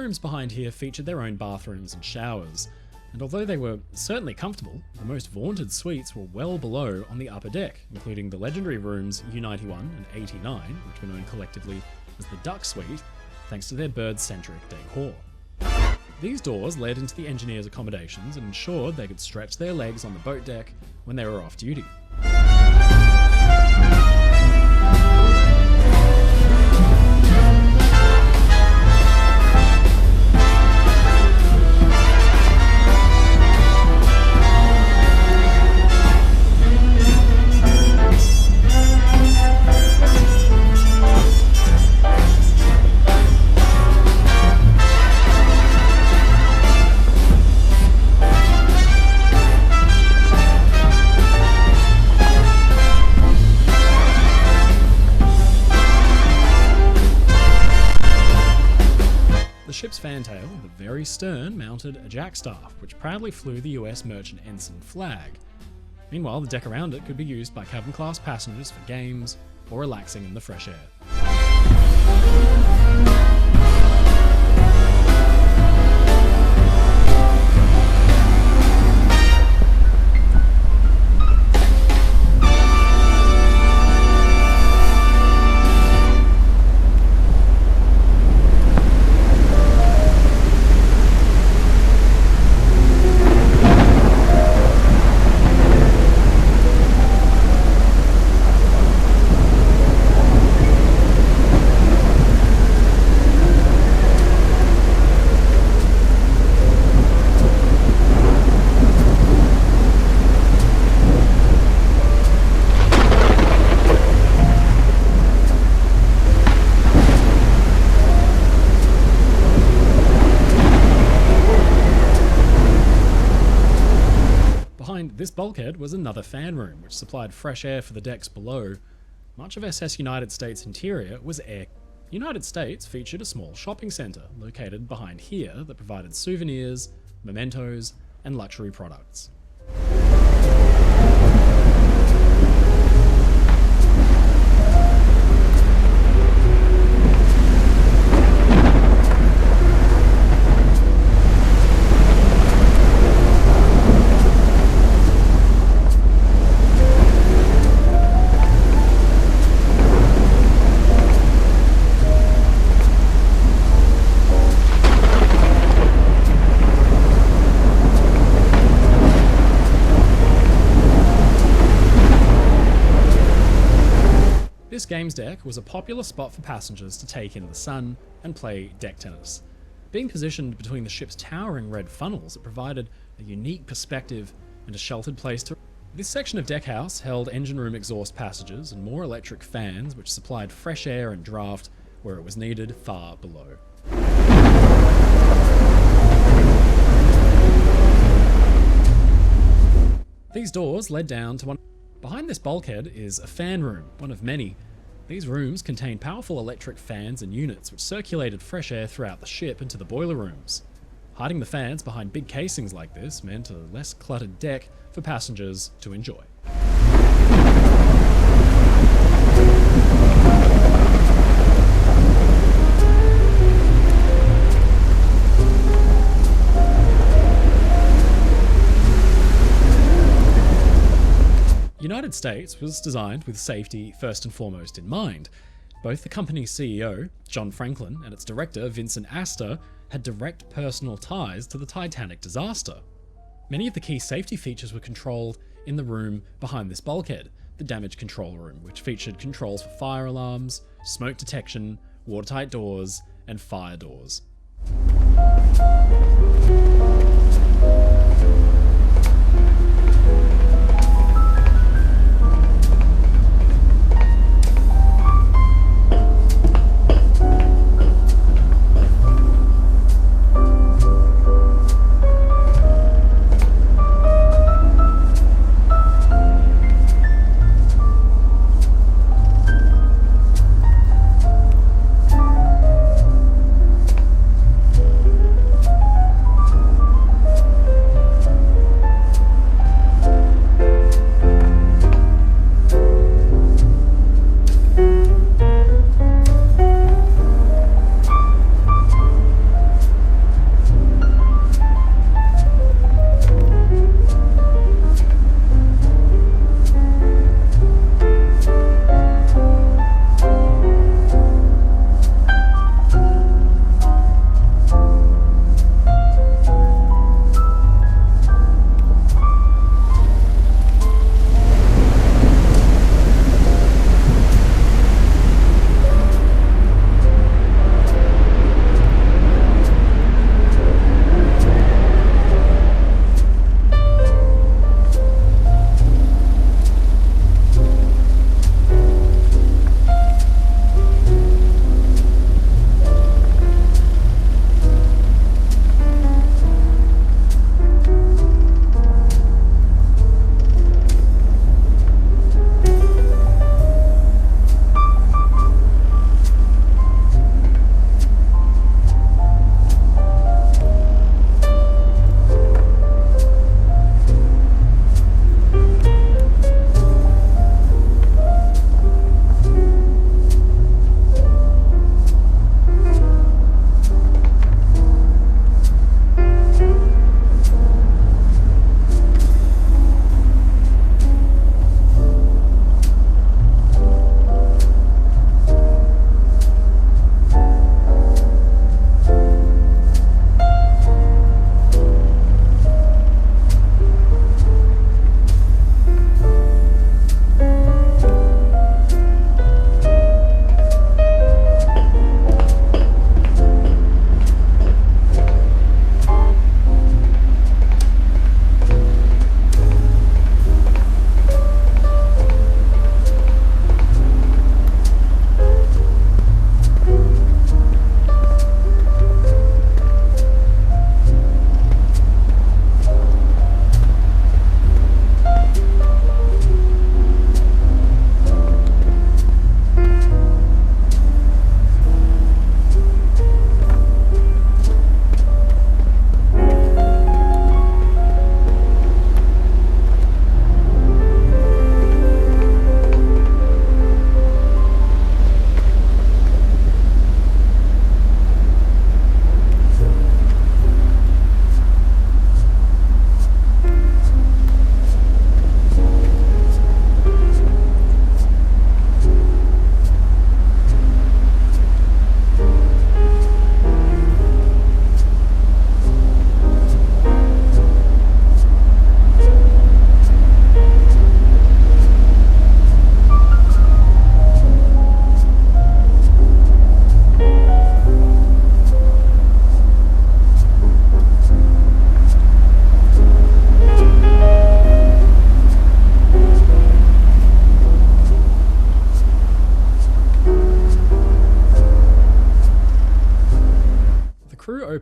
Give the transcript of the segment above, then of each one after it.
staterooms behind here featured their own bathrooms and showers, and although they were certainly comfortable, the most vaunted suites were well below on the upper deck, including the legendary rooms U91 and 89, which were known collectively as the Duck Suite, thanks to their bird-centric decor. These doors led into the engineers' accommodations and ensured they could stretch their legs on the boat deck when they were off duty. The ship's fantail, at the very stern, mounted a jackstaff, which proudly flew the US merchant ensign flag. Meanwhile, the deck around it could be used by cabin-class passengers for games or relaxing in the fresh air. This bulkhead was another fan room, which supplied fresh air for the decks below. Much of SS United States' interior was air. United States featured a small shopping centre located behind here that provided souvenirs, mementos, and luxury products. This games deck was a popular spot for passengers to take in the sun and play deck tennis. Being positioned between the ship's towering red funnels, it provided a unique perspective and a sheltered place to... This section of deckhouse held engine room exhaust passages and more electric fans which supplied fresh air and draft where it was needed far below. These doors led down to one... Behind this bulkhead is a fan room, one of many. These rooms contained powerful electric fans and units which circulated fresh air throughout the ship into the boiler rooms. Hiding the fans behind big casings like this meant a less cluttered deck for passengers to enjoy. United States was designed with safety first and foremost in mind. Both the company's CEO, John Franklin, and its director, Vincent Astor, had direct personal ties to the Titanic disaster. Many of the key safety features were controlled in the room behind this bulkhead, the damage control room, which featured controls for fire alarms, smoke detection, watertight doors, and fire doors.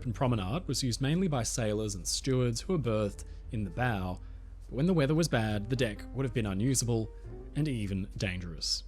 open promenade was used mainly by sailors and stewards who were berthed in the bow, but when the weather was bad, the deck would have been unusable and even dangerous.